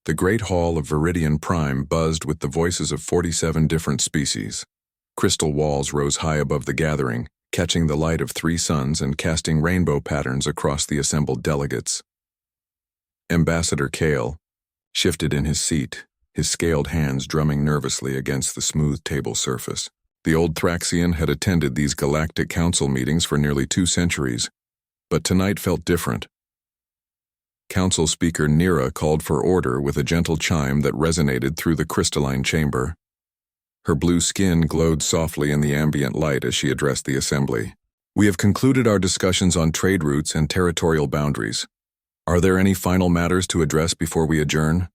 The great hall of Viridian Prime buzzed with the voices of 47 different species. Crystal walls rose high above the gathering, catching the light of 3 suns and casting rainbow patterns across the assembled delegates. Ambassador Kale shifted in his seat, his scaled hands drumming nervously against the smooth table surface. The old Thraxian had attended these galactic council meetings for nearly 2 centuries, but tonight felt different. Council Speaker Nira called for order with a gentle chime that resonated through the crystalline chamber. Her blue skin glowed softly in the ambient light as she addressed the assembly. We have concluded our discussions on trade routes and territorial boundaries. Are there any final matters to address before we adjourn?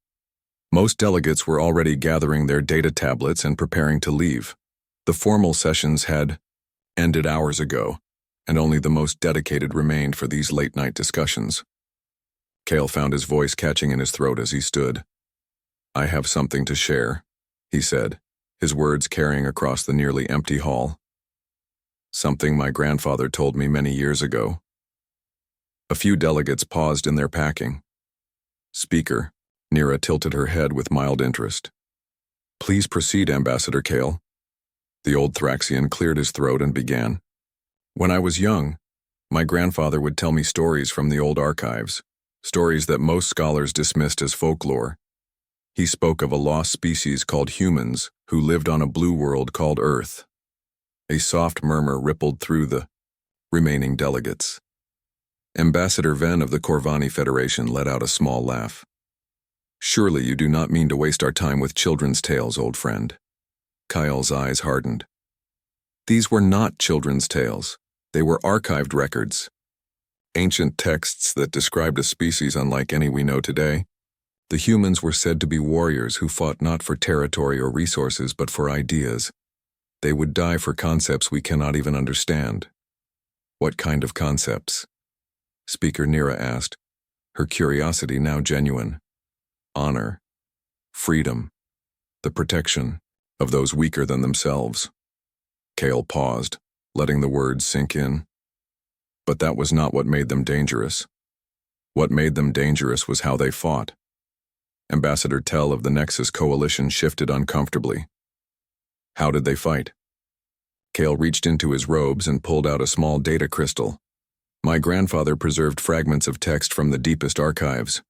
Most delegates were already gathering their data tablets and preparing to leave. The formal sessions had ended hours ago, and only the most dedicated remained for these late-night discussions. Kale found his voice catching in his throat as he stood. I have something to share, he said, his words carrying across the nearly empty hall. Something my grandfather told me many years ago. A few delegates paused in their packing. Speaker, Nira tilted her head with mild interest. Please proceed, Ambassador Kale. The old Thraxian cleared his throat and began. When I was young, my grandfather would tell me stories from the old archives. Stories that most scholars dismissed as folklore. He spoke of a lost species called humans who lived on a blue world called Earth. A soft murmur rippled through the remaining delegates. Ambassador Ven of the Corvani Federation let out a small laugh. Surely you do not mean to waste our time with children's tales, old friend. Kyle's eyes hardened. These were not children's tales. They were archived records. Ancient texts that described a species unlike any we know today. The humans were said to be warriors who fought not for territory or resources but for ideas. They would die for concepts we cannot even understand. What kind of concepts? Speaker Nira asked, her curiosity now genuine. Honor, freedom, the protection of those weaker than themselves. Kale paused, letting the words sink in. But that was not what made them dangerous. What made them dangerous was how they fought. Ambassador Tell of the Nexus Coalition shifted uncomfortably. How did they fight? Kale reached into his robes and pulled out a small data crystal. My grandfather preserved fragments of text from the deepest archives.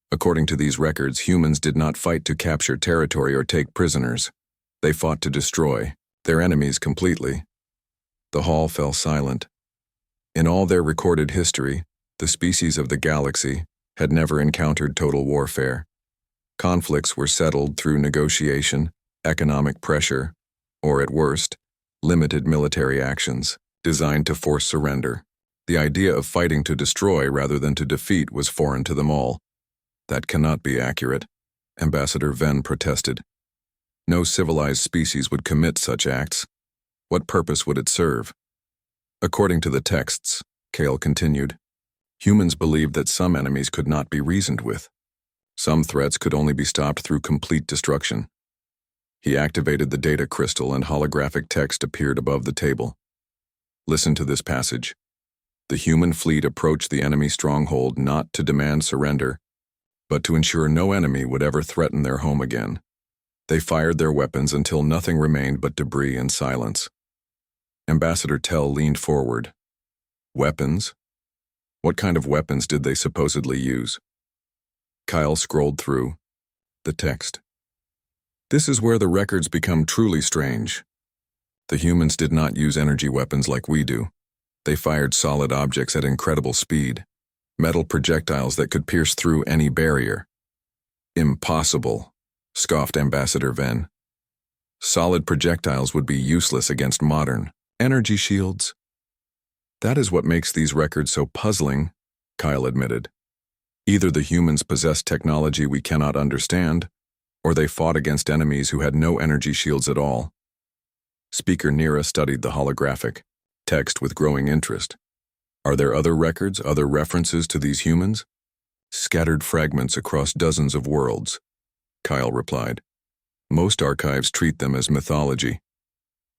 According to these records, humans did not fight to capture territory or take prisoners. They fought to destroy their enemies completely. The hall fell silent. In all their recorded history, the species of the galaxy had never encountered total warfare. Conflicts were settled through negotiation, economic pressure, or at worst, limited military actions designed to force surrender. The idea of fighting to destroy rather than to defeat was foreign to them all. That cannot be accurate, Ambassador Ven protested. No civilized species would commit such acts. What purpose would it serve? According to the texts, Kale continued, humans believed that some enemies could not be reasoned with. Some threats could only be stopped through complete destruction. He activated the data crystal and holographic text appeared above the table. Listen to this passage. The human fleet approached the enemy stronghold not to demand surrender, but to ensure no enemy would ever threaten their home again. They fired their weapons until nothing remained but debris and silence. Ambassador Tell leaned forward. Weapons? What kind of weapons did they supposedly use? Kyle scrolled through the text. This is where the records become truly strange. The humans did not use energy weapons like we do. They fired solid objects at incredible speed, metal projectiles that could pierce through any barrier. Impossible, scoffed Ambassador Ven. Solid projectiles would be useless against modern energy shields. That is what makes these records so puzzling, Kyle admitted. Either the humans possessed technology we cannot understand, or they fought against enemies who had no energy shields at all. Speaker Nira studied the holographic text with growing interest. Are there other records, other references to these humans? Scattered fragments across dozens of worlds, Kyle replied. Most archives treat them as mythology,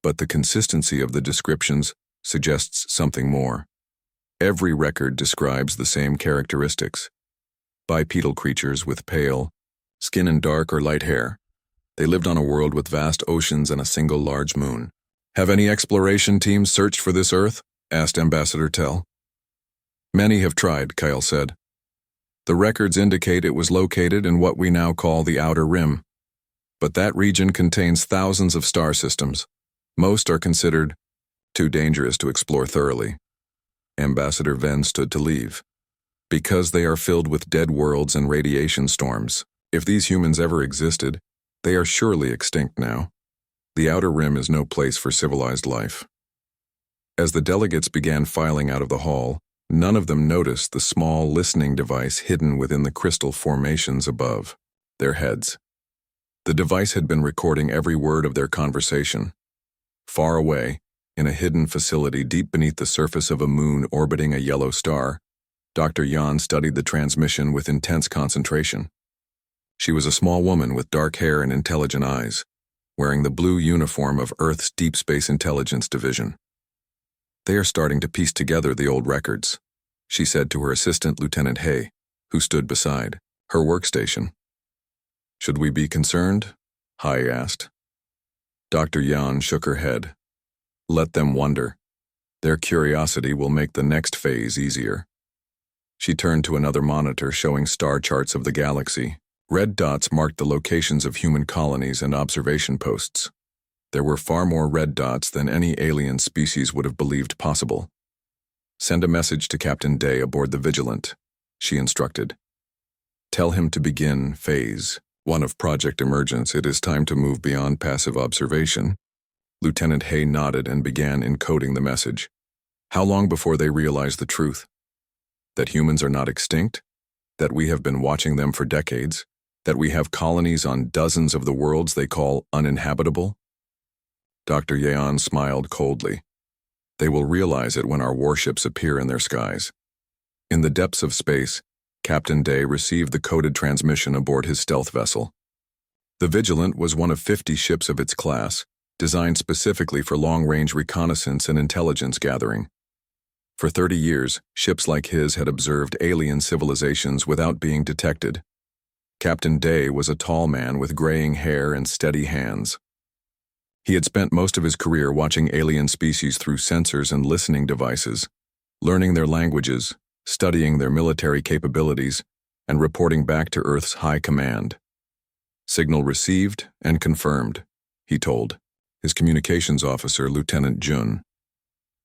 but the consistency of the descriptions suggests something more. Every record describes the same characteristics. Bipedal creatures with pale, skin and dark or light hair. They lived on a world with vast oceans and a single large moon. Have any exploration teams searched for this Earth? Asked Ambassador Tell. Many have tried, Kyle said. The records indicate it was located in what we now call the Outer Rim. But that region contains thousands of star systems. Most are considered too dangerous to explore thoroughly. Ambassador Venn stood to leave. Because they are filled with dead worlds and radiation storms. If these humans ever existed, they are surely extinct now. The Outer Rim is no place for civilized life. As the delegates began filing out of the hall, none of them noticed the small listening device hidden within the crystal formations above their heads. The device had been recording every word of their conversation. Far away, in a hidden facility deep beneath the surface of a moon orbiting a yellow star, Dr. Yan studied the transmission with intense concentration. She was a small woman with dark hair and intelligent eyes, wearing the blue uniform of Earth's Deep Space Intelligence Division. They are starting to piece together the old records, she said to her assistant, Lieutenant Hay, who stood beside her workstation. Should we be concerned? Hai asked. Dr. Yan shook her head. Let them wonder. Their curiosity will make the next phase easier. She turned to another monitor showing star charts of the galaxy. Red dots marked the locations of human colonies and observation posts. There were far more red dots than any alien species would have believed possible. Send a message to Captain Day aboard the Vigilant, she instructed. Tell him to begin Phase 1 of Project Emergence. It is time to move beyond passive observation. Lieutenant Hay nodded and began encoding the message. How long before they realize the truth? That humans are not extinct? That we have been watching them for decades? That we have colonies on dozens of the worlds they call uninhabitable? Dr. Yan smiled coldly. They will realize it when our warships appear in their skies. In the depths of space, Captain Day received the coded transmission aboard his stealth vessel. The Vigilant was one of 50 ships of its class, designed specifically for long-range reconnaissance and intelligence gathering. For 30 years, ships like his had observed alien civilizations without being detected. Captain Day was a tall man with graying hair and steady hands. He had spent most of his career watching alien species through sensors and listening devices, learning their languages, studying their military capabilities, and reporting back to Earth's high command. Signal received and confirmed, he told his communications officer, Lieutenant Jun.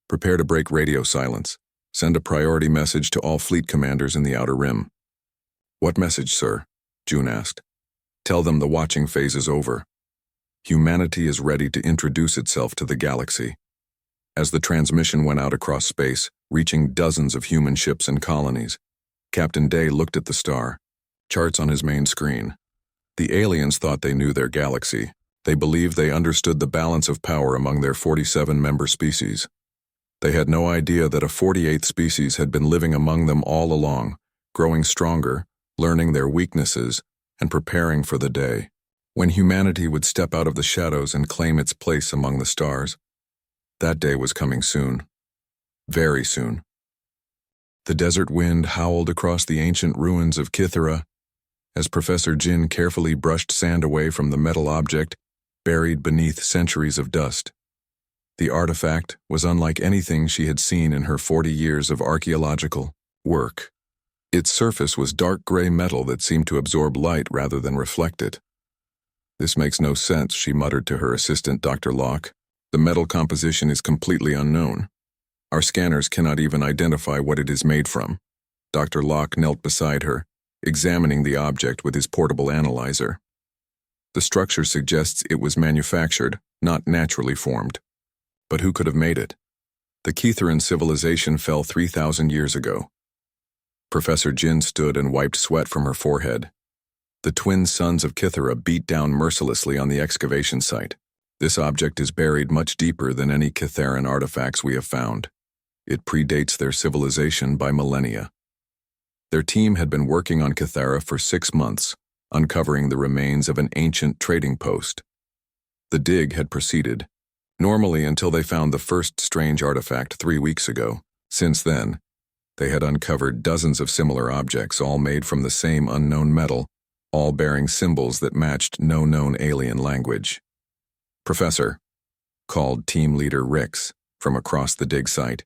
Prepare to break radio silence. Send a priority message to all fleet commanders in the Outer Rim. What message, sir? Jun asked. Tell them the watching phase is over. Humanity is ready to introduce itself to the galaxy. As the transmission went out across space, reaching dozens of human ships and colonies, Captain Day looked at the star, charts on his main screen. The aliens thought they knew their galaxy. They believed they understood the balance of power among their 47 member species. They had no idea that a 48th species had been living among them all along, growing stronger, learning their weaknesses, and preparing for the day when humanity would step out of the shadows and claim its place among the stars. That day was coming soon. Very soon. The desert wind howled across the ancient ruins of Kythera as Professor Jin carefully brushed sand away from the metal object buried beneath centuries of dust. The artifact was unlike anything she had seen in her 40 years of archaeological work. Its surface was dark gray metal that seemed to absorb light rather than reflect it. This makes no sense, she muttered to her assistant, Dr. Locke. The metal composition is completely unknown. Our scanners cannot even identify what it is made from. Dr. Locke knelt beside her, examining the object with his portable analyzer. The structure suggests it was manufactured, not naturally formed. But who could have made it? The Kytheran civilization fell 3,000 years ago. Professor Jin stood and wiped sweat from her forehead. The twin suns of Kythera beat down mercilessly on the excavation site. This object is buried much deeper than any Kytheran artifacts we have found. It predates their civilization by millennia. Their team had been working on Kythera for 6 months, uncovering the remains of an ancient trading post. The dig had proceeded, normally until they found the first strange artifact 3 weeks ago. Since then, they had uncovered dozens of similar objects, all made from the same unknown metal, all bearing symbols that matched no known alien language. "Professor," called team leader Rix from across the dig site,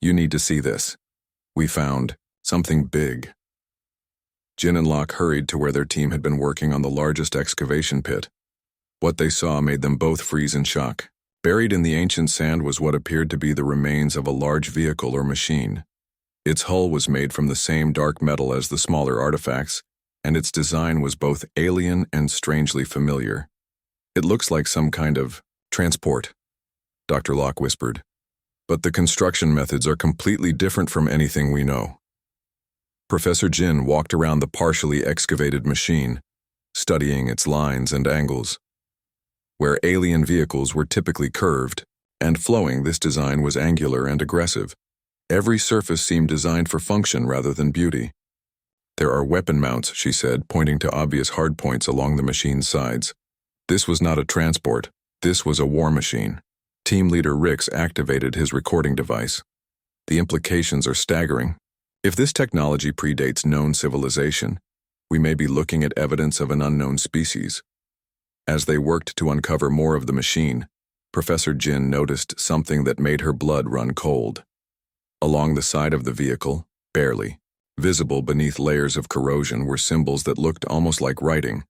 "you need to see this. We found something big." Jin and Locke hurried to where their team had been working on the largest excavation pit. What they saw made them both freeze in shock. Buried in the ancient sand was what appeared to be the remains of a large vehicle or machine. Its hull was made from the same dark metal as the smaller artifacts, and its design was both alien and strangely familiar. "It looks like some kind of transport," Dr. Locke whispered. "But the construction methods are completely different from anything we know." Professor Jin walked around the partially excavated machine, studying its lines and angles. Where alien vehicles were typically curved and flowing, this design was angular and aggressive. Every surface seemed designed for function rather than beauty. "There are weapon mounts," she said, pointing to obvious hardpoints along the machine's sides. This was not a transport. This was a war machine. Team leader Rix activated his recording device. "The implications are staggering. If this technology predates known civilization, we may be looking at evidence of an unknown species." As they worked to uncover more of the machine, Professor Jin noticed something that made her blood run cold. Along the side of the vehicle, barely visible beneath layers of corrosion, were symbols that looked almost like writing.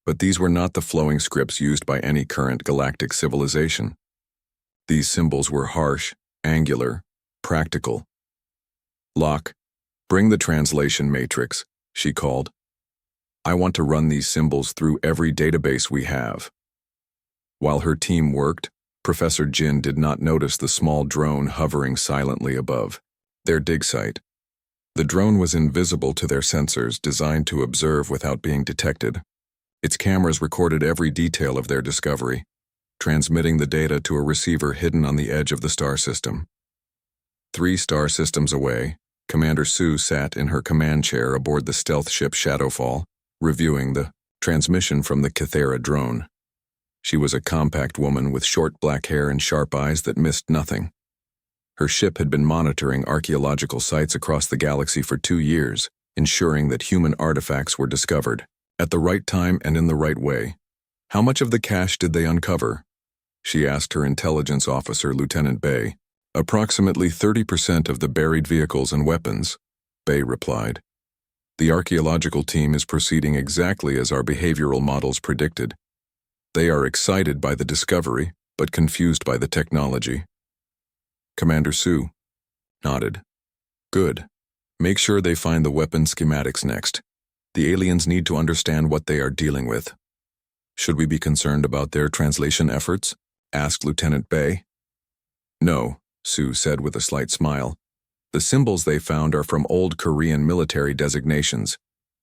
But these were not the flowing scripts used by any current galactic civilization. These symbols were harsh, angular, practical. "Locke, bring the translation matrix," she called. "I want to run these symbols through every database we have." While her team worked, Professor Jin did not notice the small drone hovering silently above their dig site. The drone was invisible to their sensors, designed to observe without being detected. Its cameras recorded every detail of their discovery, transmitting the data to a receiver hidden on the edge of the star system. 3 star systems away, Commander Sue sat in her command chair aboard the stealth ship Shadowfall, reviewing the transmission from the Kythera drone. She was a compact woman with short black hair and sharp eyes that missed nothing. Her ship had been monitoring archaeological sites across the galaxy for 2 years, ensuring that human artifacts were discovered at the right time and in the right way. "How much of the cache did they uncover?" she asked her intelligence officer, Lieutenant Bay. "Approximately 30% of the buried vehicles and weapons," Bay replied. "The archaeological team is proceeding exactly as our behavioral models predicted. They are excited by the discovery, but confused by the technology." Commander Sue nodded. "Good. Make sure they find the weapon schematics next. The aliens need to understand what they are dealing with." "Should we be concerned about their translation efforts?" asked Lieutenant Bay. "No," Sue said with a slight smile. "The symbols they found are from old Korean military designations.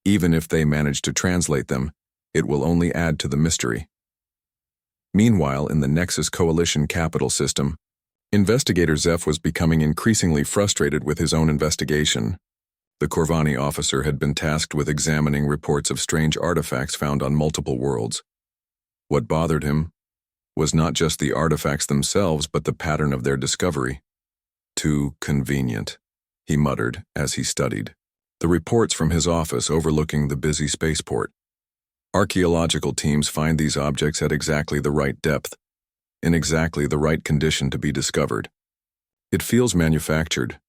Even if they manage to translate them, it will only add to the mystery." Meanwhile, in the Nexus Coalition capital system, Investigator Zeph was becoming increasingly frustrated with his own investigation. The Corvani officer had been tasked with examining reports of strange artifacts found on multiple worlds. What bothered him was not just the artifacts themselves, but the pattern of their discovery. "Too convenient," he muttered as he studied the reports from his office overlooking the busy spaceport. Archaeological teams find these objects at exactly the right depth, in exactly the right condition to be discovered. "It feels manufactured."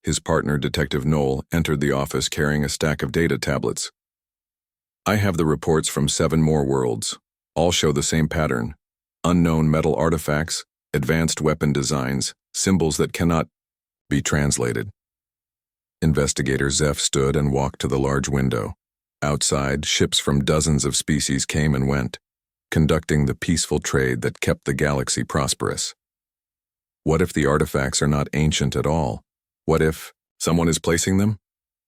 His partner, Detective Knoll, entered the office carrying a stack of data tablets. "I have the reports from 7 more worlds. All show the same pattern. Unknown metal artifacts, advanced weapon designs, symbols that cannot be translated." Investigator Zeph stood and walked to the large window. Outside, ships from dozens of species came and went, conducting the peaceful trade that kept the galaxy prosperous. What if the artifacts are not ancient at all? What if someone is placing them?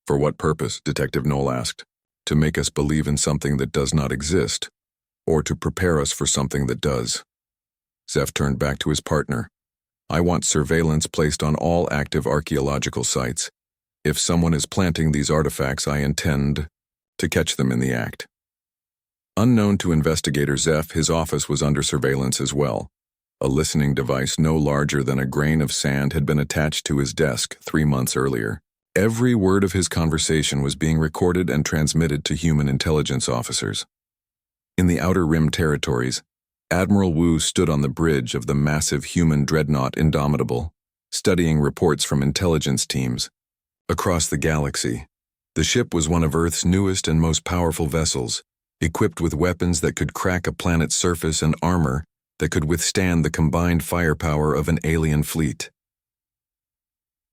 "For what purpose?" Detective Knoll asked. "To make us believe in something that does not exist, or to prepare us for something that does?" Zeph turned back to his partner. "I want surveillance placed on all active archaeological sites. If someone is planting these artifacts, I intend to catch them in the act." Unknown to Investigator Zeph, his office was under surveillance as well. A listening device no larger than a grain of sand had been attached to his desk 3 months earlier. Every word of his conversation was being recorded and transmitted to human intelligence officers. In the Outer Rim territories, Admiral Wu stood on the bridge of the massive human dreadnought Indomitable, studying reports from intelligence teams. Across the galaxy, the ship was one of Earth's newest and most powerful vessels, equipped with weapons that could crack a planet's surface and armor that could withstand the combined firepower of an alien fleet.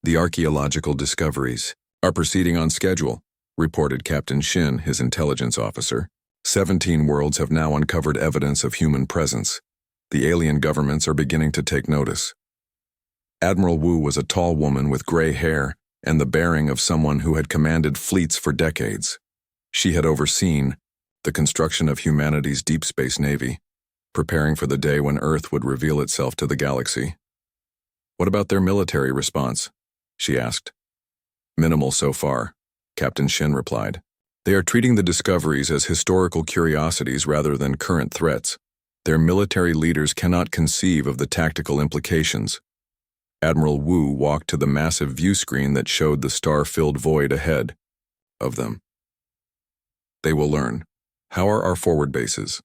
The archaeological discoveries are proceeding on schedule, reported Captain Shin, his intelligence officer. 17 worlds have now uncovered evidence of human presence. The alien governments are beginning to take notice. Admiral Wu was a tall woman with gray hair and the bearing of someone who had commanded fleets for decades. She had overseen the construction of humanity's deep space navy, preparing for the day when Earth would reveal itself to the galaxy. "What about their military response?" she asked. "Minimal so far," Captain Shin replied. "They are treating the discoveries as historical curiosities rather than current threats. Their military leaders cannot conceive of the tactical implications." Admiral Wu walked to the massive view screen that showed the star-filled void ahead of them. "They will learn. How are our forward bases?"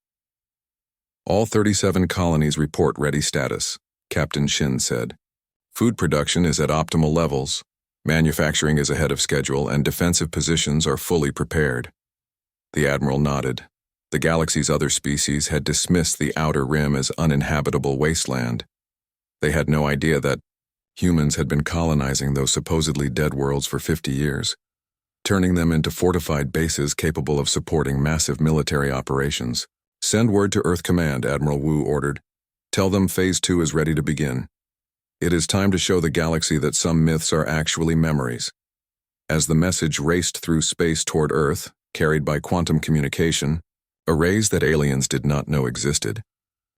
"All 37 colonies report ready status," Captain Shin said. "Food production is at optimal levels. Manufacturing is ahead of schedule, and defensive positions are fully prepared." The Admiral nodded. The galaxy's other species had dismissed the Outer Rim as uninhabitable wasteland. They had no idea that humans had been colonizing those supposedly dead worlds for 50 years, turning them into fortified bases capable of supporting massive military operations. "Send word to Earth Command," Admiral Wu ordered. "Tell them Phase 2 is ready to begin. It is time to show the galaxy that some myths are actually memories." As the message raced through space toward Earth, carried by quantum communication, arrays that aliens did not know existed,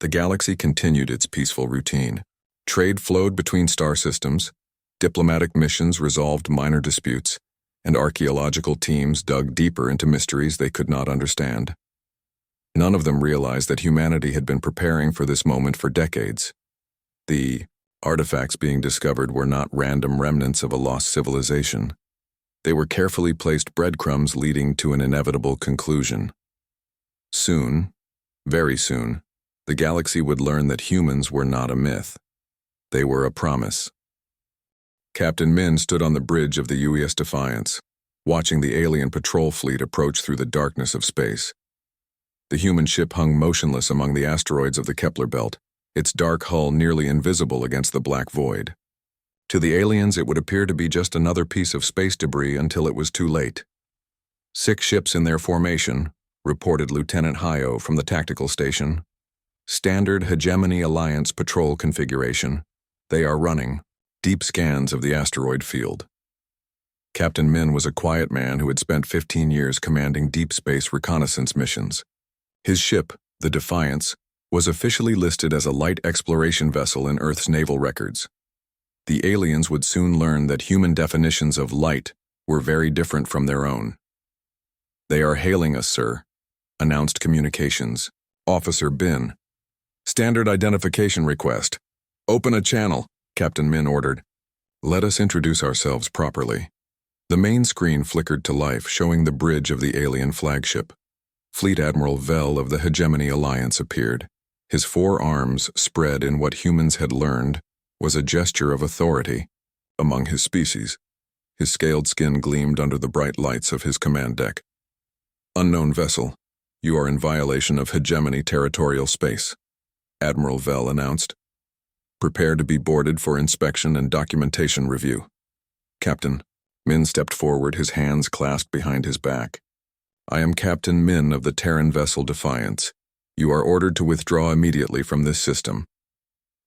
the galaxy continued its peaceful routine. Trade flowed between star systems, diplomatic missions resolved minor disputes, and archaeological teams dug deeper into mysteries they could not understand. None of them realized that humanity had been preparing for this moment for decades. The artifacts being discovered were not random remnants of a lost civilization. They were carefully placed breadcrumbs leading to an inevitable conclusion. Soon, very soon, the galaxy would learn that humans were not a myth. They were a promise. Captain Min stood on the bridge of the UES Defiance, watching the alien patrol fleet approach through the darkness of space. The human ship hung motionless among the asteroids of the Kepler belt, its dark hull nearly invisible against the black void. To the aliens, it would appear to be just another piece of space debris until it was too late. 6 ships in their formation, reported Lieutenant Hayo from the tactical station. Standard Hegemony Alliance patrol configuration. They are running deep scans of the asteroid field. Captain Min was a quiet man who had spent 15 years commanding deep space reconnaissance missions. His ship, the Defiance, was officially listed as a light exploration vessel in Earth's naval records. The aliens would soon learn that human definitions of light were very different from their own. "They are hailing us, sir," announced Communications Officer Bin. "Standard identification request. Open a channel," Captain Min ordered. "Let us introduce ourselves properly." The main screen flickered to life, showing the bridge of the alien flagship. Fleet Admiral Vel of the Hegemony Alliance appeared. His 4 arms spread in what humans had learned was a gesture of authority among his species. His scaled skin gleamed under the bright lights of his command deck. "Unknown vessel, you are in violation of Hegemony territorial space," Admiral Vel announced. "Prepare to be boarded for inspection and documentation review." "Captain," Min stepped forward, his hands clasped behind his back. "I am Captain Min of the Terran vessel Defiance. You are ordered to withdraw immediately from this system."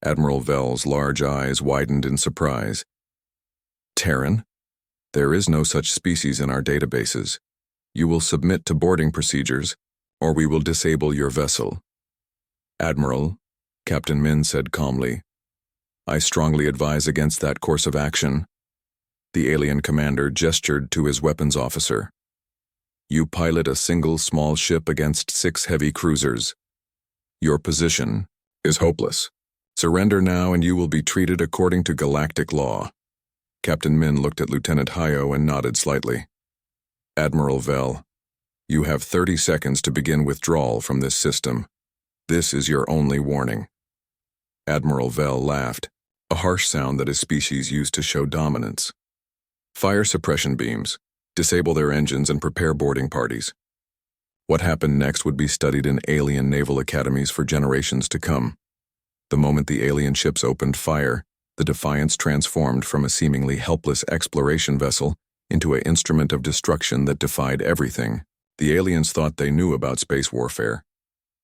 Admiral Vel's large eyes widened in surprise. "Terran? There is no such species in our databases. You will submit to boarding procedures, or we will disable your vessel." "Admiral," Captain Min said calmly, "I strongly advise against that course of action." The alien commander gestured to his weapons officer. "You pilot a single small ship against 6 heavy cruisers. Your position is hopeless. Surrender now and you will be treated according to galactic law." Captain Min looked at Lieutenant Hayo and nodded slightly. Admiral Vel, you have 30 seconds to begin withdrawal from this system. This is your only warning. Admiral Vel laughed, a harsh sound that his species used to show dominance. Fire suppression beams, disable their engines and prepare boarding parties. What happened next would be studied in alien naval academies for generations to come. The moment the alien ships opened fire, the Defiance transformed from a seemingly helpless exploration vessel into an instrument of destruction that defied everything. The aliens thought they knew about space warfare.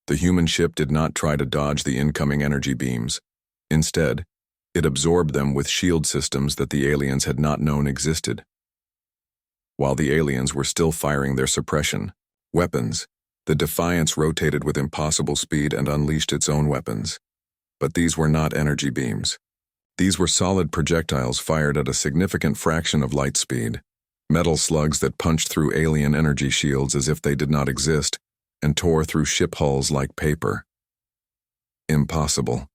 The human ship did not try to dodge the incoming energy beams. Instead, it absorbed them with shield systems that the aliens had not known existed. While the aliens were still firing their suppression weapons, the Defiance rotated with impossible speed and unleashed its own weapons. But these were not energy beams. These were solid projectiles fired at a significant fraction of light speed, metal slugs that punched through alien energy shields as if they did not exist and tore through ship hulls like paper. Impossible,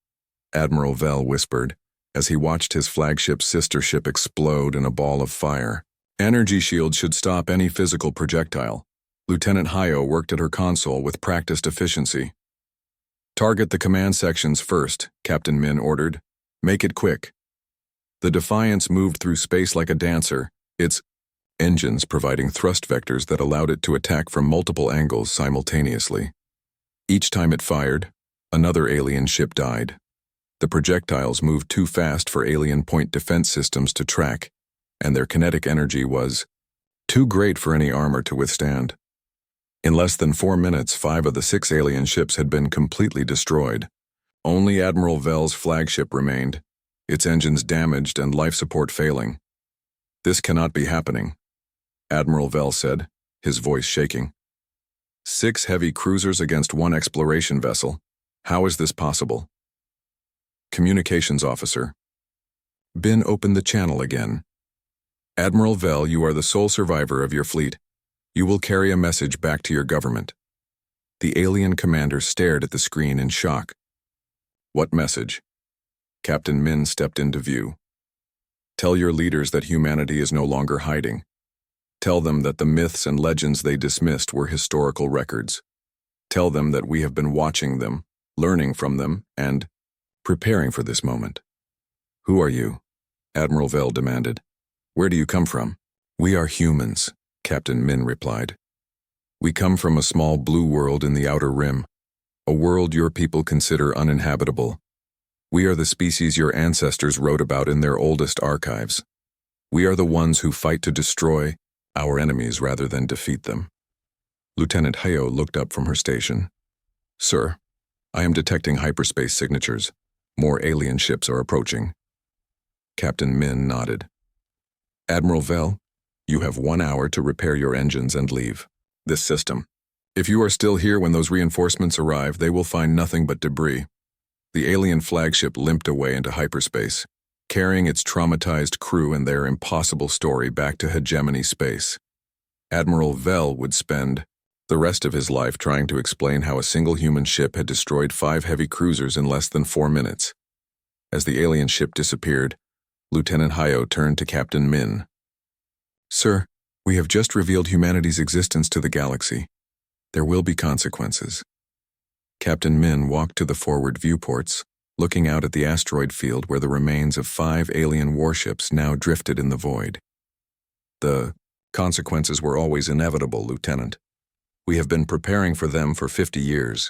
Admiral Vel whispered as he watched his flagship's sister ship explode in a ball of fire. Energy shields should stop any physical projectile. Lieutenant Hayo worked at her console with practiced efficiency. Target the command sections first, Captain Min ordered. Make it quick. The Defiance moved through space like a dancer, its engines providing thrust vectors that allowed it to attack from multiple angles simultaneously. Each time it fired, another alien ship died. The projectiles moved too fast for alien point defense systems to track, and their kinetic energy was too great for any armor to withstand. In less than 4 minutes, 5 of the 6 alien ships had been completely destroyed. Only Admiral Vel's flagship remained, its engines damaged and life support failing. This cannot be happening, Admiral Vel said, his voice shaking. 6 heavy cruisers against 1 exploration vessel. How is this possible? Communications officer. Bin opened the channel again. Admiral Vel, you are the sole survivor of your fleet. You will carry a message back to your government. The alien commander stared at the screen in shock. What message? Captain Min stepped into view. Tell your leaders that humanity is no longer hiding. Tell them that the myths and legends they dismissed were historical records. Tell them that we have been watching them, learning from them, and preparing for this moment. Who are you? Admiral Vel demanded. Where do you come from? We are humans, Captain Min replied. We come from a small blue world in the Outer Rim, a world your people consider uninhabitable. We are the species your ancestors wrote about in their oldest archives. We are the ones who fight to destroy our enemies rather than defeat them. Lieutenant Hayo looked up from her station. Sir, I am detecting hyperspace signatures. More alien ships are approaching. Captain Min nodded. Admiral Vel, you have 1 hour to repair your engines and leave this system. If you are still here when those reinforcements arrive, they will find nothing but debris. The alien flagship limped away into hyperspace, carrying its traumatized crew and their impossible story back to hegemony space. Admiral Vel would spend the rest of his life trying to explain how a single human ship had destroyed 5 heavy cruisers in less than 4 minutes. As the alien ship disappeared, Lieutenant Hayo turned to Captain Min. Sir, we have just revealed humanity's existence to the galaxy. There will be consequences. Captain Min walked to the forward viewports, looking out at the asteroid field where the remains of 5 alien warships now drifted in the void. The consequences were always inevitable, Lieutenant. We have been preparing for them for 50 years.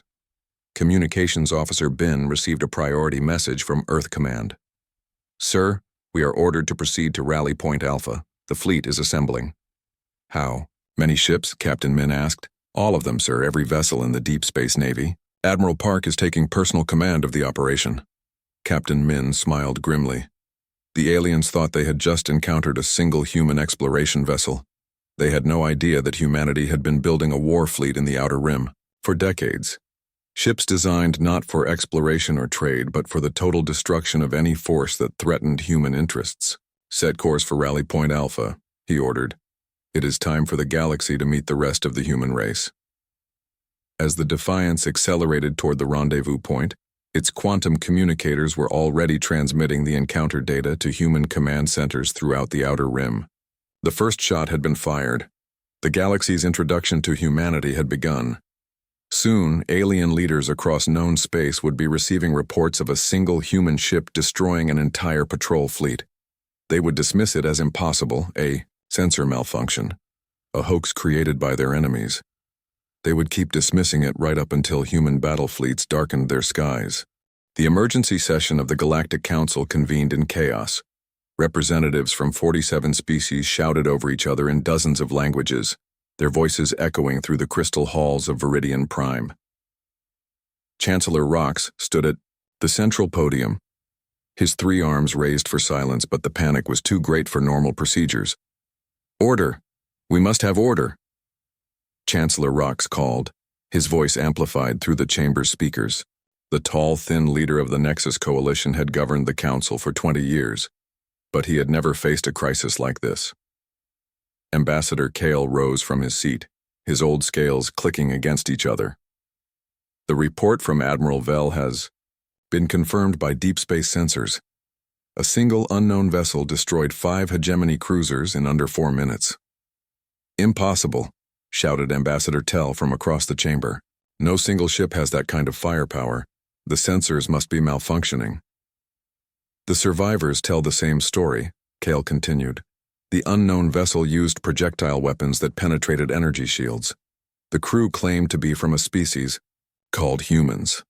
Communications Officer Bin received a priority message from Earth Command. Sir, we are ordered to proceed to Rally Point Alpha. The fleet is assembling. How? Many ships? Captain Min asked. All of them, sir, every vessel in the Deep Space Navy. Admiral Park is taking personal command of the operation. Captain Min smiled grimly. The aliens thought they had just encountered a single human exploration vessel. They had no idea that humanity had been building a war fleet in the Outer Rim for decades. Ships designed not for exploration or trade, but for the total destruction of any force that threatened human interests. Set course for Rally Point Alpha, he ordered. It is time for the galaxy to meet the rest of the human race. As the Defiance accelerated toward the rendezvous point, Its quantum communicators were already transmitting the encounter data to human command centers throughout the Outer Rim. The first shot had been fired. The galaxy's introduction to humanity had begun. Soon, alien leaders across known space would be receiving reports of a single human ship destroying an entire patrol fleet. They would dismiss it as impossible, a sensor malfunction, a hoax created by their enemies. They would keep dismissing it right up until human battle fleets darkened their skies. The emergency session of the Galactic Council convened in chaos. Representatives from 47 species shouted over each other in dozens of languages, their voices echoing through the crystal halls of Viridian Prime. Chancellor Rox stood at the central podium, his 3 arms raised for silence, but the panic was too great for normal procedures. "Order! We must have order!" Chancellor Rox called, his voice amplified through the chamber's speakers. The tall, thin leader of the Nexus Coalition had governed the Council for 20 years, but he had never faced a crisis like this. Ambassador Kale rose from his seat, his old scales clicking against each other. "The report from Admiral Vell has been confirmed by deep space sensors. A single unknown vessel destroyed 5 hegemony cruisers in under 4 minutes. "Impossible," shouted Ambassador Tell from across the chamber. "No single ship has that kind of firepower. The sensors must be malfunctioning." "The survivors tell the same story," Kale continued. "The unknown vessel used projectile weapons that penetrated energy shields. The crew claimed to be from a species called humans."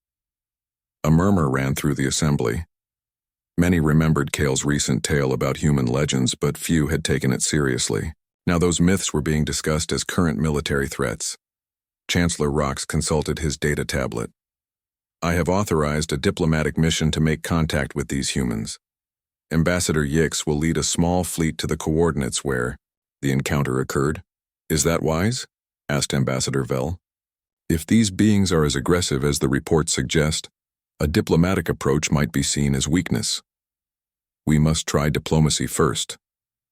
A murmur ran through the assembly. Many remembered Kale's recent tale about human legends, but few had taken it seriously. Now those myths were being discussed as current military threats. Chancellor Rox consulted his data tablet. "I have authorized a diplomatic mission to make contact with these humans. Ambassador Yix will lead a small fleet to the coordinates where the encounter occurred." "Is that wise?" asked Ambassador Vell. "If these beings are as aggressive as the reports suggest, a diplomatic approach might be seen as weakness." "We must try diplomacy first,"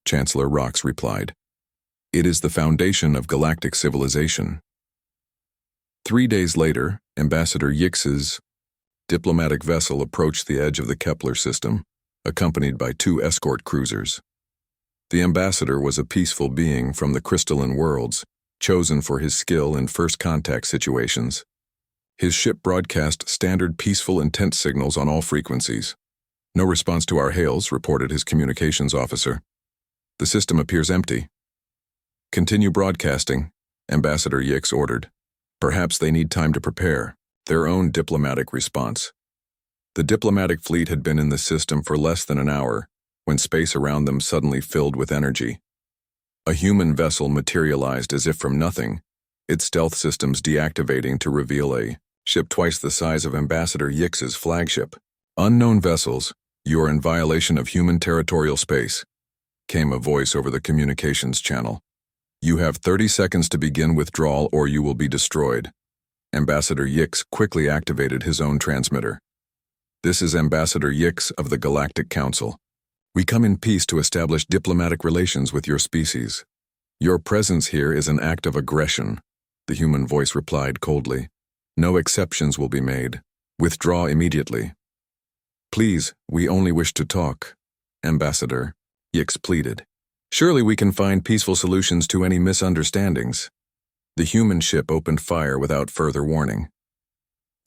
Chancellor Rox replied. "It is the foundation of galactic civilization." 3 days later, Ambassador Yix's diplomatic vessel approached the edge of the Kepler system, accompanied by 2 escort cruisers. The ambassador was a peaceful being from the crystalline worlds, chosen for his skill in first contact situations. His ship broadcast standard peaceful intent signals on all frequencies. "No response to our hails," reported his communications officer. "The system appears empty." "Continue broadcasting," Ambassador Yix ordered. "Perhaps they need time to prepare their own diplomatic response." The diplomatic fleet had been in the system for less than an hour when space around them suddenly filled with energy. A human vessel materialized as if from nothing, its stealth systems deactivating to reveal a ship twice the size of Ambassador Yix's flagship. "Unknown vessels, you are in violation of human territorial space," came a voice over the communications channel. "You have 30 seconds to begin withdrawal or you will be destroyed." Ambassador Yix quickly activated his own transmitter. "This is Ambassador Yix of the Galactic Council. We come in peace to establish diplomatic relations with your species. Your presence here is an act of aggression," the human voice replied coldly. "No exceptions will be made. Withdraw immediately." "Please, we only wish to talk," Ambassador Yix pleaded. "Surely we can find peaceful solutions to any misunderstandings." The human ship opened fire without further warning.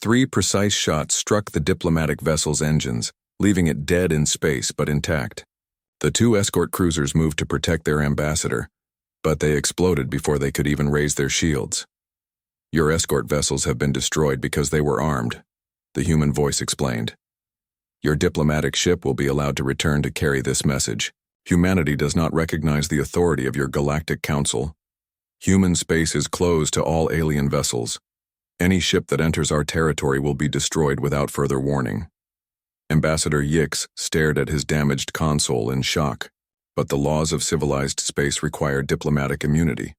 3 precise shots struck the diplomatic vessel's engines, leaving it dead in space but intact. The 2 escort cruisers moved to protect their ambassador, but they exploded before they could even raise their shields. "Your escort vessels have been destroyed because they were armed," the human voice explained. "Your diplomatic ship will be allowed to return to carry this message. Humanity does not recognize the authority of your Galactic Council. Human space is closed to all alien vessels. Any ship that enters our territory will be destroyed without further warning." Ambassador Yix stared at his damaged console in shock, but the laws of civilized space require diplomatic immunity.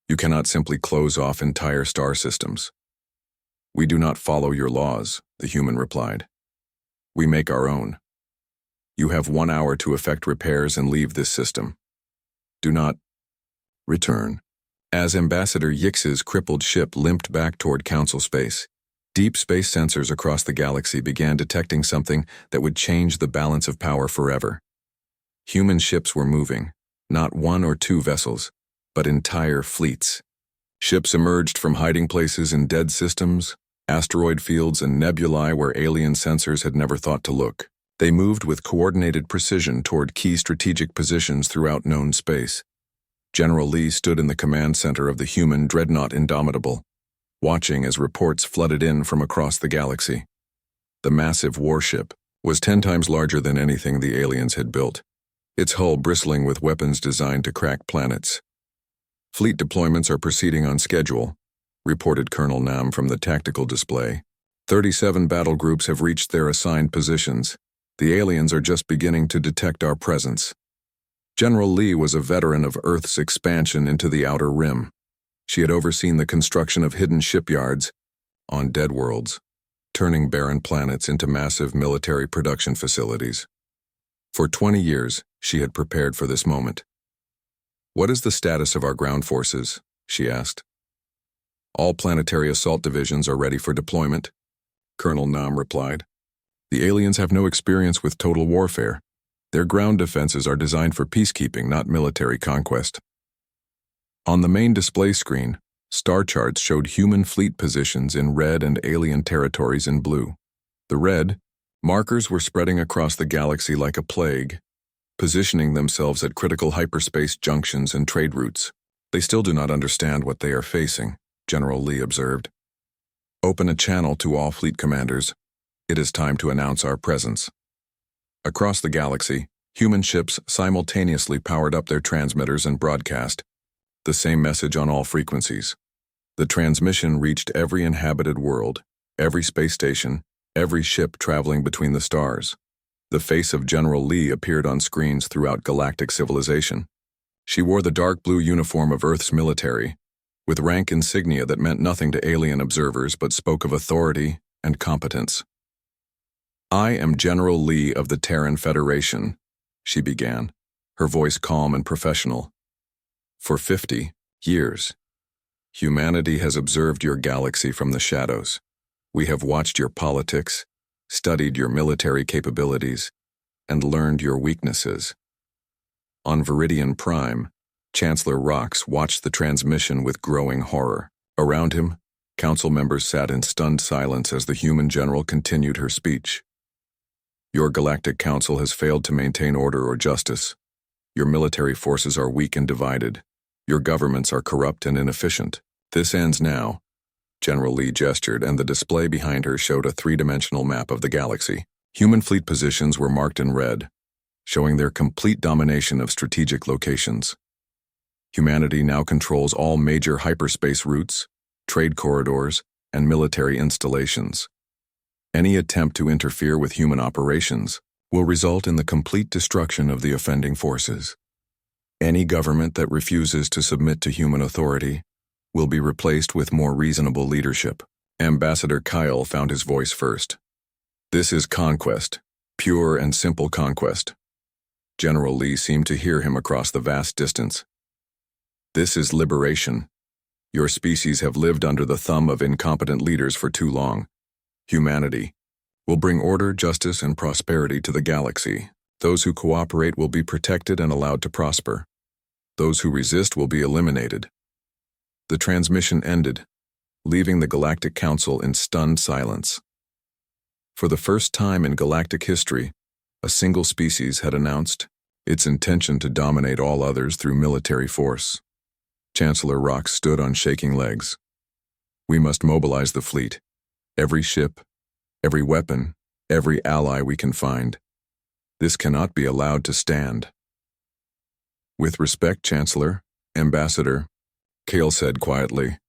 You cannot simply close off entire star systems. "We do not follow your laws," the human replied. "We make our own. You have 1 hour to effect repairs and leave this system. Do not return." As Ambassador Yix's crippled ship limped back toward Council space, Deep space sensors across the galaxy began detecting something that would change the balance of power forever. Human ships were moving, not one or two vessels, but entire fleets. Ships emerged from hiding places in dead systems, asteroid fields, and nebulae where alien sensors had never thought to look. They moved with coordinated precision toward key strategic positions throughout known space. General Lee stood in the command center of the human dreadnought Indomitable, watching as reports flooded in from across the galaxy. The massive warship was 10 times larger than anything the aliens had built, its hull bristling with weapons designed to crack planets. "Fleet deployments are proceeding on schedule," reported Colonel Nam from the tactical display. 37 battle groups have reached their assigned positions. The aliens are just beginning to detect our presence. General Lee was a veteran of Earth's expansion into the Outer Rim. She had overseen the construction of hidden shipyards on dead worlds, turning barren planets into massive military production facilities. For 20 years, she had prepared for this moment. "What is the status of our ground forces?" she asked. "All planetary assault divisions are ready for deployment," Colonel Nam replied. "The aliens have no experience with total warfare. Their ground defenses are designed for peacekeeping, not military conquest." On the main display screen, star charts showed human fleet positions in red and alien territories in blue. The red markers were spreading across the galaxy like a plague, positioning themselves at critical hyperspace junctions and trade routes. "They still do not understand what they are facing," General Lee observed. "Open a channel to all fleet commanders. It is time to announce our presence." Across the galaxy, human ships simultaneously powered up their transmitters and broadcast the same message on all frequencies. The transmission reached every inhabited world, every space station, every ship traveling between the stars. The face of General Lee appeared on screens throughout galactic civilization. She wore the dark blue uniform of Earth's military, with rank insignia that meant nothing to alien observers but spoke of authority and competence. "I am General Lee of the Terran Federation," she began, her voice calm and professional. "For 50 years, humanity has observed your galaxy from the shadows. We have watched your politics, studied your military capabilities, and learned your weaknesses." On Viridian Prime, Chancellor Rox watched the transmission with growing horror. Around him, council members sat in stunned silence as the human general continued her speech. "Your Galactic Council has failed to maintain order or justice. Your military forces are weak and divided. Your governments are corrupt and inefficient. This ends now." General Lee gestured, and the display behind her showed a three-dimensional map of the galaxy. Human fleet positions were marked in red, showing their complete domination of strategic locations. Humanity now controls all major hyperspace routes, trade corridors, and military installations. Any attempt to interfere with human operations will result in the complete destruction of the offending forces. Any government that refuses to submit to human authority will be replaced with more reasonable leadership. Ambassador Kyle found his voice first. "This is conquest, pure and simple conquest." General Lee seemed to hear him across the vast distance. "This is liberation. Your species have lived under the thumb of incompetent leaders for too long. Humanity will bring order, justice, and prosperity to the galaxy. Those who cooperate will be protected and allowed to prosper. Those who resist will be eliminated." The transmission ended, leaving the Galactic Council in stunned silence. For the first time in galactic history, a single species had announced its intention to dominate all others through military force. Chancellor Rox stood on shaking legs. "We must mobilize the fleet. Every ship, every weapon, every ally we can find. This cannot be allowed to stand." "With respect, Chancellor, Ambassador," Kale said quietly,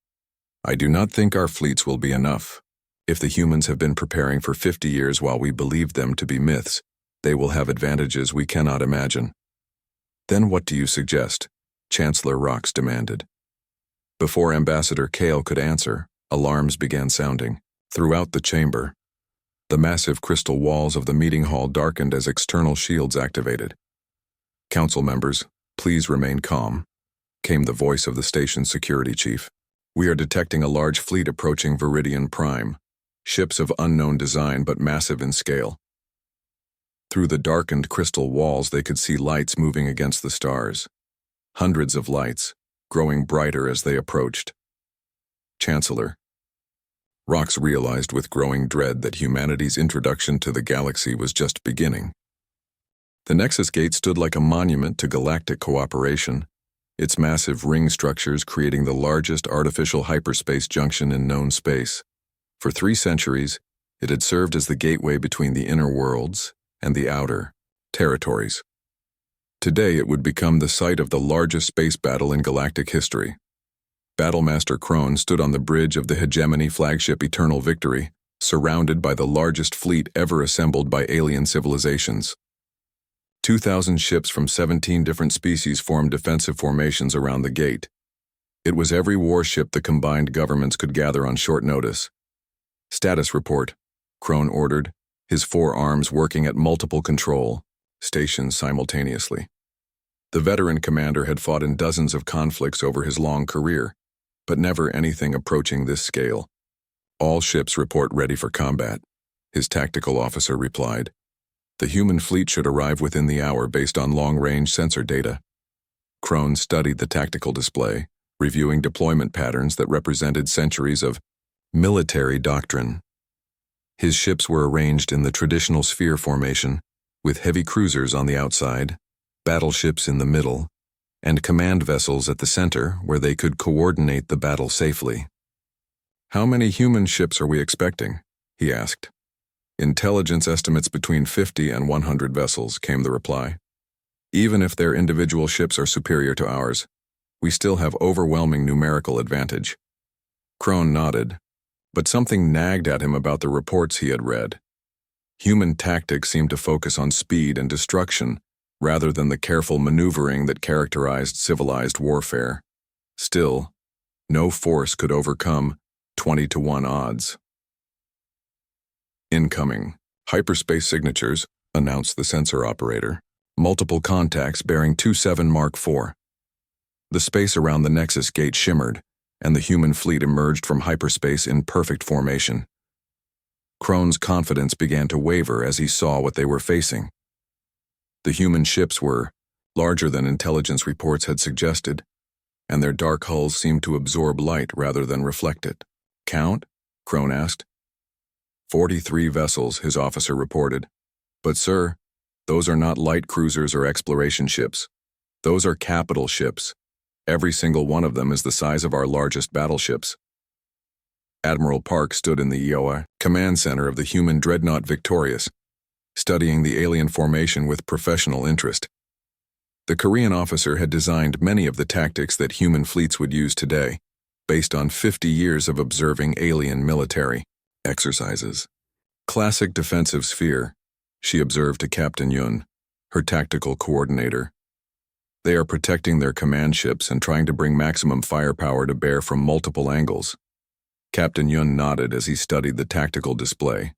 "I do not think our fleets will be enough. If the humans have been preparing for 50 years while we believed them to be myths, they will have advantages we cannot imagine." "Then what do you suggest?" Chancellor Rox demanded. Before Ambassador Kale could answer, alarms began sounding. Throughout the chamber, the massive crystal walls of the meeting hall darkened as external shields activated. "Council members, please remain calm," came the voice of the station's security chief. "We are detecting a large fleet approaching Viridian Prime. ships of unknown design but massive in scale. Through the darkened crystal walls they could see lights moving against the stars. Hundreds of lights, growing brighter as they approached. Chancellor. Rox realized with growing dread that humanity's introduction to the galaxy was just beginning. The Nexus Gate stood like a monument to galactic cooperation, its massive ring structures creating the largest artificial hyperspace junction in known space. For 3 centuries, it had served as the gateway between the inner worlds and the outer territories. Today it would become the site of the largest space battle in galactic history. Battlemaster Krone stood on the bridge of the Hegemony flagship Eternal Victory, surrounded by the largest fleet ever assembled by alien civilizations. 2,000 ships from 17 different species formed defensive formations around the gate. It was every warship the combined governments could gather on short notice. Status report, Krone ordered, his 4 arms working at multiple control stations simultaneously. The veteran commander had fought in dozens of conflicts over his long career, but never anything approaching this scale. All ships report ready for combat, his tactical officer replied. The human fleet should arrive within the hour based on long-range sensor data. Krone studied the tactical display, reviewing deployment patterns that represented centuries of military doctrine. His ships were arranged in the traditional sphere formation, with heavy cruisers on the outside, battleships in the middle, and command vessels at the center where they could coordinate the battle safely. How many human ships are we expecting? He asked. Intelligence estimates between 50 and 100 vessels, came the reply. Even if their individual ships are superior to ours, we still have overwhelming numerical advantage. Krone nodded, but something nagged at him about the reports he had read. Human tactics seemed to focus on speed and destruction, rather than the careful maneuvering that characterized civilized warfare. Still, no force could overcome 20-to-1 odds. Incoming. Hyperspace signatures, announced the sensor operator. Multiple contacts bearing 27 Mark IV. The space around the Nexus Gate shimmered, and the human fleet emerged from hyperspace in perfect formation. Krone's confidence began to waver as he saw what they were facing. The human ships were larger than intelligence reports had suggested, and their dark hulls seemed to absorb light rather than reflect it. Count? Krone asked. 43 vessels, his officer reported. But sir, those are not light cruisers or exploration ships. Those are capital ships. Every single one of them is the size of our largest battleships. Admiral Park stood in the HFY command center of the human dreadnought Victorious, studying the alien formation with professional interest. The Korean officer had designed many of the tactics that human fleets would use today, based on 50 years of observing alien military exercises. Classic defensive sphere, she observed to Captain Yun, her tactical coordinator. They are protecting their command ships and trying to bring maximum firepower to bear from multiple angles. Captain Yun nodded as he studied the tactical display.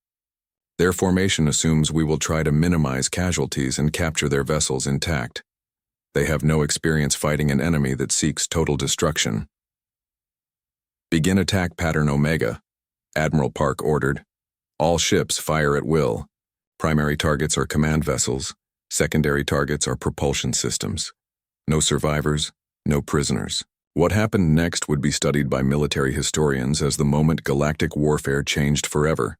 Their formation assumes we will try to minimize casualties and capture their vessels intact. They have no experience fighting an enemy that seeks total destruction. Begin attack pattern Omega, Admiral Park ordered. All ships fire at will. Primary targets are command vessels. Secondary targets are propulsion systems. No survivors, no prisoners. What happened next would be studied by military historians as the moment galactic warfare changed forever.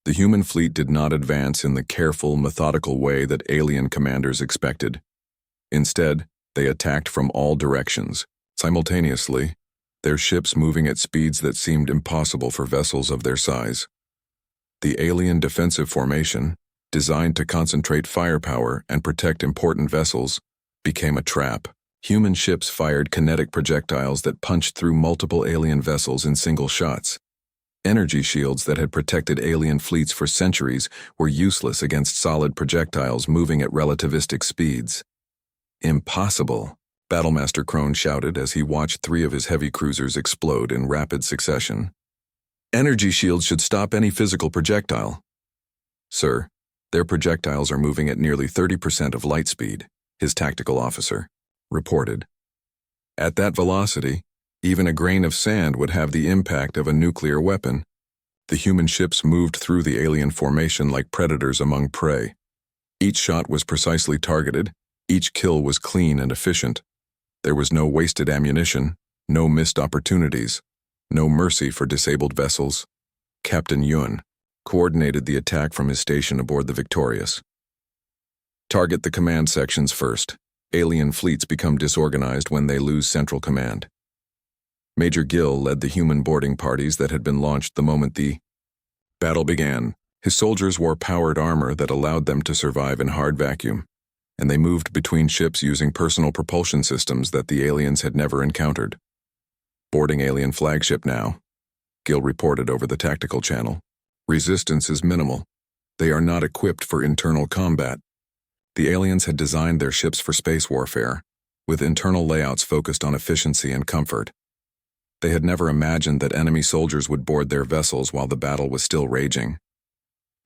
The human fleet did not advance in the careful, methodical way that alien commanders expected. Instead, they attacked from all directions, simultaneously, their ships moving at speeds that seemed impossible for vessels of their size. The alien defensive formation, designed to concentrate firepower and protect important vessels, became a trap. Human ships fired kinetic projectiles that punched through multiple alien vessels in single shots. Energy shields that had protected alien fleets for centuries were useless against solid projectiles moving at relativistic speeds. Impossible, Battlemaster Krone shouted as he watched 3 of his heavy cruisers explode in rapid succession. Energy shields should stop any physical projectile. Sir, their projectiles are moving at nearly 30% of light speed, his tactical officer reported. At that velocity, even a grain of sand would have the impact of a nuclear weapon. The human ships moved through the alien formation like predators among prey. Each shot was precisely targeted, each kill was clean and efficient. There was no wasted ammunition, no missed opportunities, no mercy for disabled vessels. Captain Yun coordinated the attack from his station aboard the Victorious. Target the command sections first. Alien fleets become disorganized when they lose central command. Major Gill led the human boarding parties that had been launched the moment the battle began. His soldiers wore powered armor that allowed them to survive in hard vacuum, and they moved between ships using personal propulsion systems that the aliens had never encountered. Boarding alien flagship now, Gill reported over the tactical channel. Resistance is minimal. They are not equipped for internal combat. The aliens had designed their ships for space warfare, with internal layouts focused on efficiency and comfort. They had never imagined that enemy soldiers would board their vessels while the battle was still raging.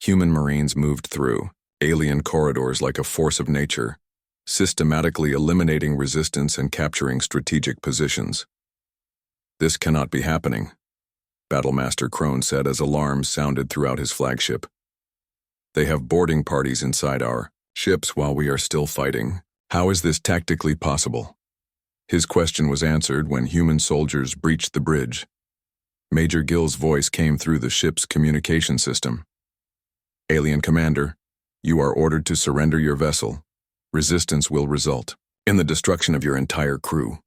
Human Marines moved through alien corridors like a force of nature, systematically eliminating resistance and capturing strategic positions. This cannot be happening, Battlemaster Crone said as alarms sounded throughout his flagship. They have boarding parties inside our ships while we are still fighting. How is this tactically possible? His question was answered when human soldiers breached the bridge. Major Gill's voice came through the ship's communication system. Alien Commander, you are ordered to surrender your vessel. Resistance will result in the destruction of your entire crew.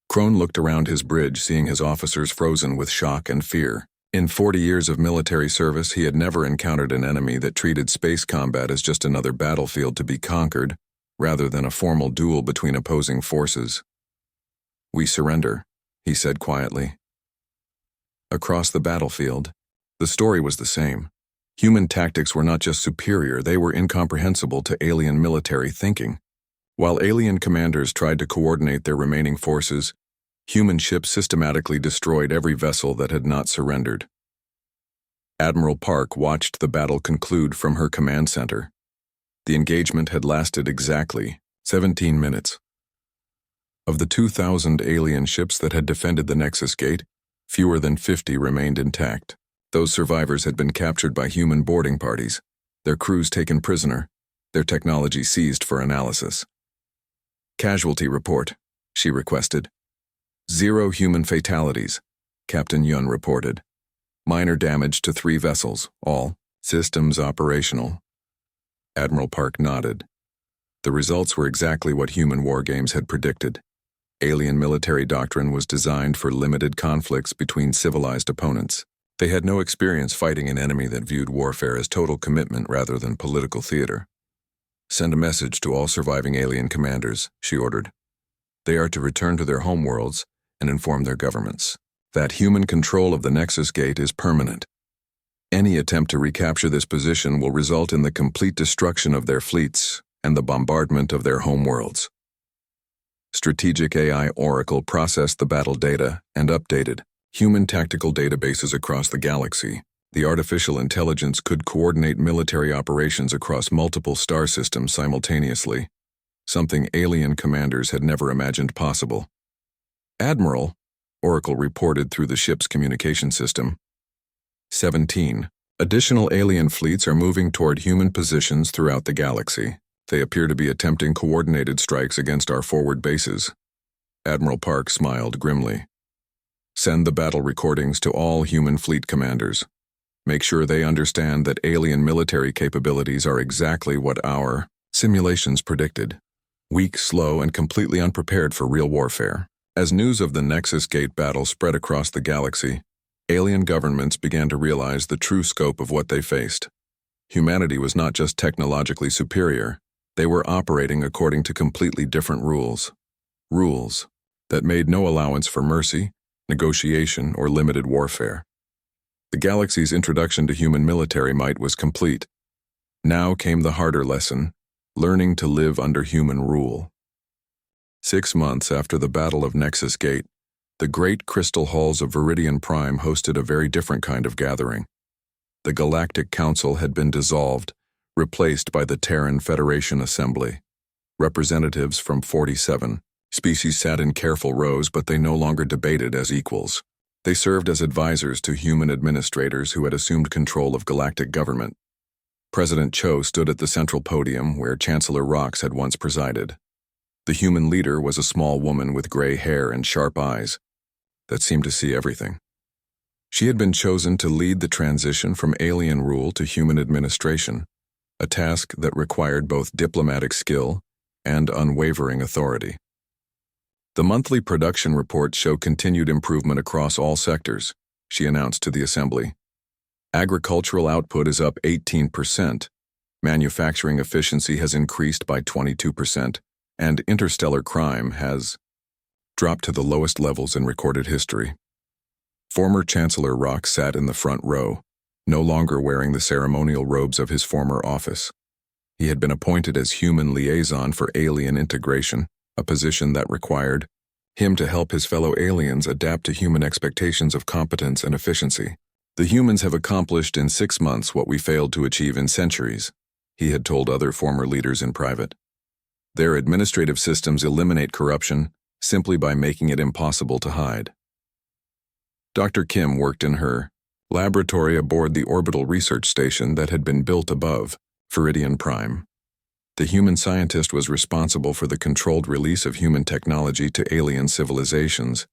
Crone looked around his bridge, seeing his officers frozen with shock and fear. In 40 years of military service, he had never encountered an enemy that treated space combat as just another battlefield to be conquered, rather than a formal duel between opposing forces. We surrender, he said quietly. Across the battlefield, the story was the same. Human tactics were not just superior, they were incomprehensible to alien military thinking. While alien commanders tried to coordinate their remaining forces, human ships systematically destroyed every vessel that had not surrendered. Admiral Park watched the battle conclude from her command center. The engagement had lasted exactly 17 minutes. Of the 2,000 alien ships that had defended the Nexus Gate, fewer than 50 remained intact. Those survivors had been captured by human boarding parties, their crews taken prisoner, their technology seized for analysis. Casualty report, she requested. 0 human fatalities, Captain Yun reported. Minor damage to 3 vessels, all systems operational. Admiral Park nodded. The results were exactly what human war games had predicted. Alien military doctrine was designed for limited conflicts between civilized opponents. They had no experience fighting an enemy that viewed warfare as total commitment rather than political theater. Send a message to all surviving alien commanders, she ordered. They are to return to their homeworlds and inform their governments that human control of the Nexus Gate is permanent. Any attempt to recapture this position will result in the complete destruction of their fleets and the bombardment of their homeworlds. Strategic AI Oracle processed the battle data and updated human tactical databases across the galaxy. The artificial intelligence could coordinate military operations across multiple star systems simultaneously, something alien commanders had never imagined possible. Admiral, Oracle reported through the ship's communication system. 17. Additional alien fleets are moving toward human positions throughout the galaxy. They appear to be attempting coordinated strikes against our forward bases. Admiral Park smiled grimly. Send the battle recordings to all human fleet commanders. Make sure they understand that alien military capabilities are exactly what our simulations predicted. Weak, slow, and completely unprepared for real warfare. As news of the Nexus Gate battle spread across the galaxy, alien governments began to realize the true scope of what they faced. Humanity was not just technologically superior, they were operating according to completely different rules. Rules that made no allowance for mercy, negotiation, or limited warfare. The galaxy's introduction to human military might was complete. Now came the harder lesson, learning to live under human rule. 6 months after the Battle of Nexus Gate, the great crystal halls of Viridian Prime hosted a very different kind of gathering. The Galactic Council had been dissolved, replaced by the Terran Federation Assembly. Representatives from 47 species sat in careful rows, but they no longer debated as equals. They served as advisors to human administrators who had assumed control of galactic government. President Cho stood at the central podium where Chancellor Rox had once presided. The human leader was a small woman with gray hair and sharp eyes that seemed to see everything. She had been chosen to lead the transition from alien rule to human administration, a task that required both diplomatic skill and unwavering authority. The monthly production reports show continued improvement across all sectors, she announced to the Assembly. Agricultural output is up 18%, manufacturing efficiency has increased by 22%, and interstellar crime has dropped to the lowest levels in recorded history. Former Chancellor Rox sat in the front row, no longer wearing the ceremonial robes of his former office. He had been appointed as human liaison for alien integration, a position that required him to help his fellow aliens adapt to human expectations of competence and efficiency. The humans have accomplished in 6 months what we failed to achieve in centuries, he had told other former leaders in private. Their administrative systems eliminate corruption simply by making it impossible to hide. Dr. Kim worked in her laboratory aboard the orbital research station that had been built above Viridian Prime. The human scientist was responsible for the controlled release of human technology to alien civilizations,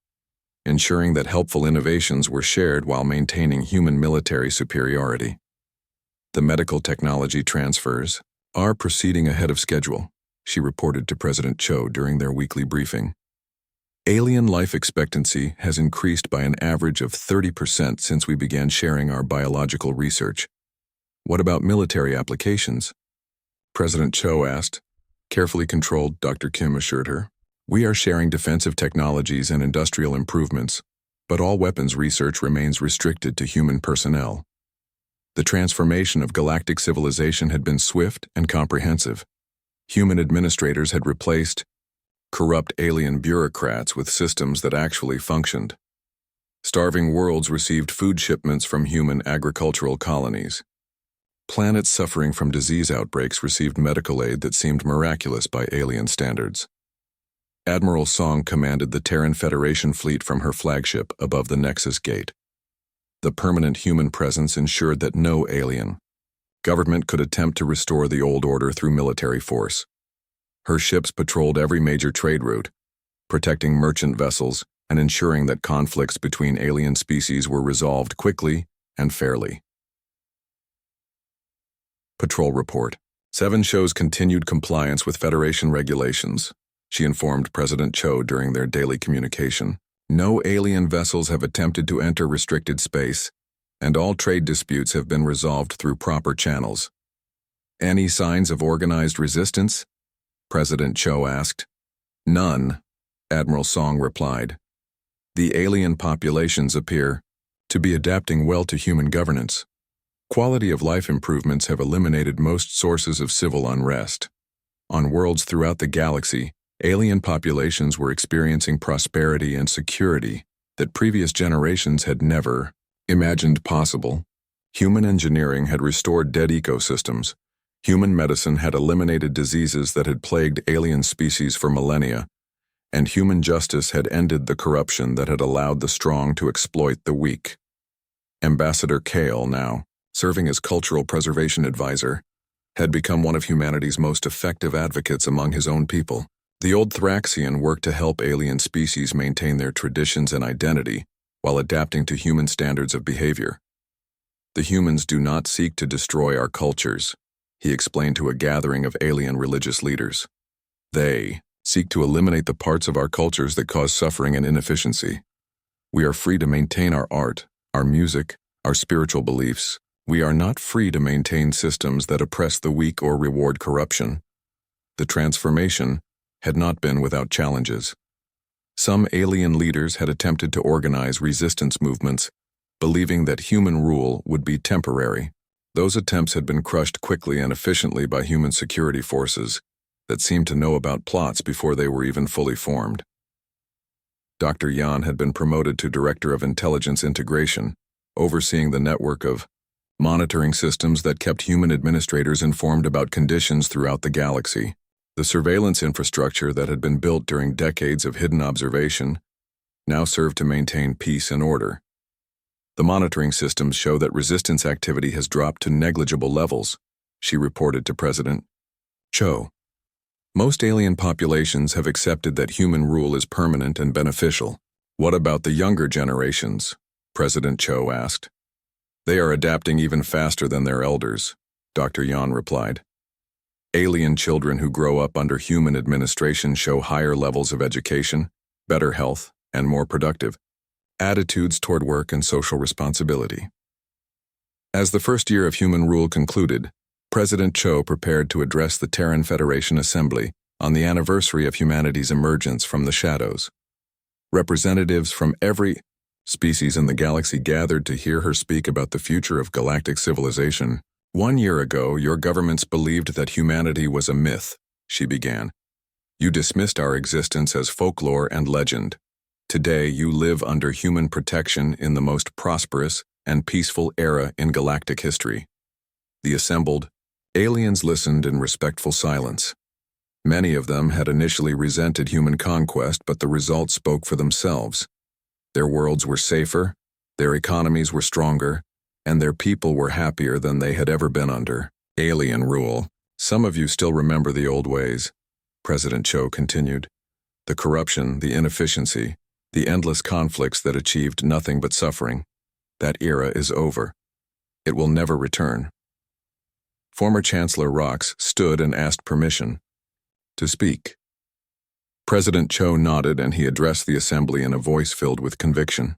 ensuring that helpful innovations were shared while maintaining human military superiority. The medical technology transfers are proceeding ahead of schedule, she reported to President Cho during their weekly briefing. Alien life expectancy has increased by an average of 30% since we began sharing our biological research. What about military applications? President Cho asked. Carefully controlled, Dr. Kim assured her. We are sharing defensive technologies and industrial improvements, but all weapons research remains restricted to human personnel. The transformation of galactic civilization had been swift and comprehensive. Human administrators had replaced corrupt alien bureaucrats with systems that actually functioned. Starving worlds received food shipments from human agricultural colonies. Planets suffering from disease outbreaks received medical aid that seemed miraculous by alien standards. Admiral Song commanded the Terran Federation fleet from her flagship above the Nexus Gate. The permanent human presence ensured that no alien government could attempt to restore the old order through military force. Her ships patrolled every major trade route, protecting merchant vessels and ensuring that conflicts between alien species were resolved quickly and fairly. Patrol Report. 7 shows continued compliance with Federation regulations, she informed President Cho during their daily communication. No alien vessels have attempted to enter restricted space, and all trade disputes have been resolved through proper channels. Any signs of organized resistance? President Cho asked. None, Admiral Song replied. The alien populations appear to be adapting well to human governance. Quality of life improvements have eliminated most sources of civil unrest. On worlds throughout the galaxy, alien populations were experiencing prosperity and security that previous generations had never imagined possible. Human engineering had restored dead ecosystems. Human medicine had eliminated diseases that had plagued alien species for millennia, and human justice had ended the corruption that had allowed the strong to exploit the weak. Ambassador Kale, now serving as cultural preservation advisor, had become one of humanity's most effective advocates among his own people. The old Thraxian worked to help alien species maintain their traditions and identity while adapting to human standards of behavior. The humans do not seek to destroy our cultures, he explained to a gathering of alien religious leaders. They seek to eliminate the parts of our cultures that cause suffering and inefficiency. We are free to maintain our art, our music, our spiritual beliefs. We are not free to maintain systems that oppress the weak or reward corruption. The transformation had not been without challenges. Some alien leaders had attempted to organize resistance movements, believing that human rule would be temporary. Those attempts had been crushed quickly and efficiently by human security forces that seemed to know about plots before they were even fully formed. Dr. Yan had been promoted to Director of Intelligence Integration, overseeing the network of monitoring systems that kept human administrators informed about conditions throughout the galaxy. The surveillance infrastructure that had been built during decades of hidden observation now serve to maintain peace and order. The monitoring systems show that resistance activity has dropped to negligible levels, she reported to President Cho. Most alien populations have accepted that human rule is permanent and beneficial. What about the younger generations? President Cho asked. They are adapting even faster than their elders, Dr. Yan replied. Alien children who grow up under human administration show higher levels of education, better health, and more productive attitudes toward work and social responsibility. As the first year of human rule concluded, President Cho prepared to address the Terran Federation Assembly on the anniversary of humanity's emergence from the shadows. Representatives from every species in the galaxy gathered to hear her speak about the future of galactic civilization. 1 year ago, your governments believed that humanity was a myth, she began. You dismissed our existence as folklore and legend. Today, you live under human protection in the most prosperous and peaceful era in galactic history. The assembled aliens listened in respectful silence. Many of them had initially resented human conquest, but the results spoke for themselves. Their worlds were safer, their economies were stronger, and their people were happier than they had ever been under alien rule. Some of you still remember the old ways, President Cho continued. The corruption, the inefficiency, the endless conflicts that achieved nothing but suffering. That era is over. It will never return. Former Chancellor Rox stood and asked permission to speak. President Cho nodded and he addressed the assembly in a voice filled with conviction.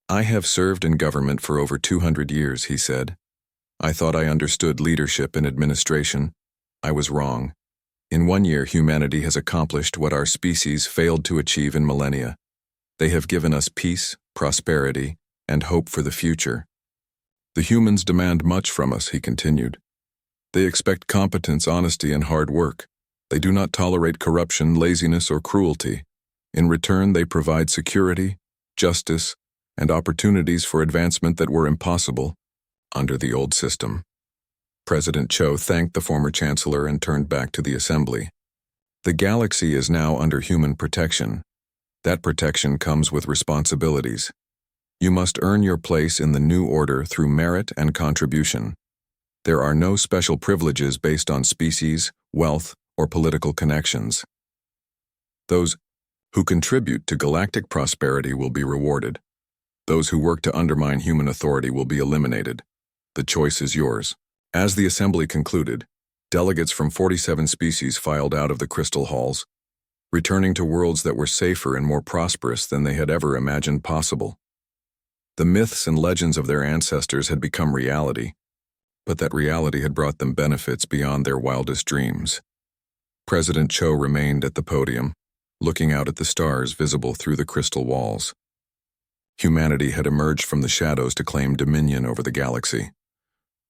I have served in government for over 200 years, he said. I thought I understood leadership and administration. I was wrong. In 1 year, humanity has accomplished what our species failed to achieve in millennia. They have given us peace, prosperity, and hope for the future. The humans demand much from us, he continued. They expect competence, honesty, and hard work. They do not tolerate corruption, laziness, or cruelty. In return, they provide security, justice, and opportunities for advancement that were impossible under the old system. President Cho thanked the former chancellor and turned back to the assembly. The galaxy is now under human protection. That protection comes with responsibilities. You must earn your place in the new order through merit and contribution. There are no special privileges based on species, wealth, or political connections. Those who contribute to galactic prosperity will be rewarded. Those who work to undermine human authority will be eliminated. The choice is yours. As the assembly concluded, delegates from 47 species filed out of the crystal halls, returning to worlds that were safer and more prosperous than they had ever imagined possible. The myths and legends of their ancestors had become reality, but that reality had brought them benefits beyond their wildest dreams. President Cho remained at the podium, looking out at the stars visible through the crystal walls. Humanity had emerged from the shadows to claim dominion over the galaxy.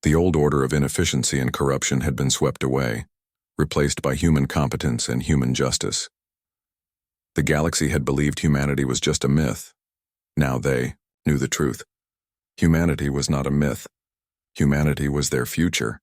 The old order of inefficiency and corruption had been swept away, replaced by human competence and human justice. The galaxy had believed humanity was just a myth. Now they knew the truth. Humanity was not a myth. Humanity was their future.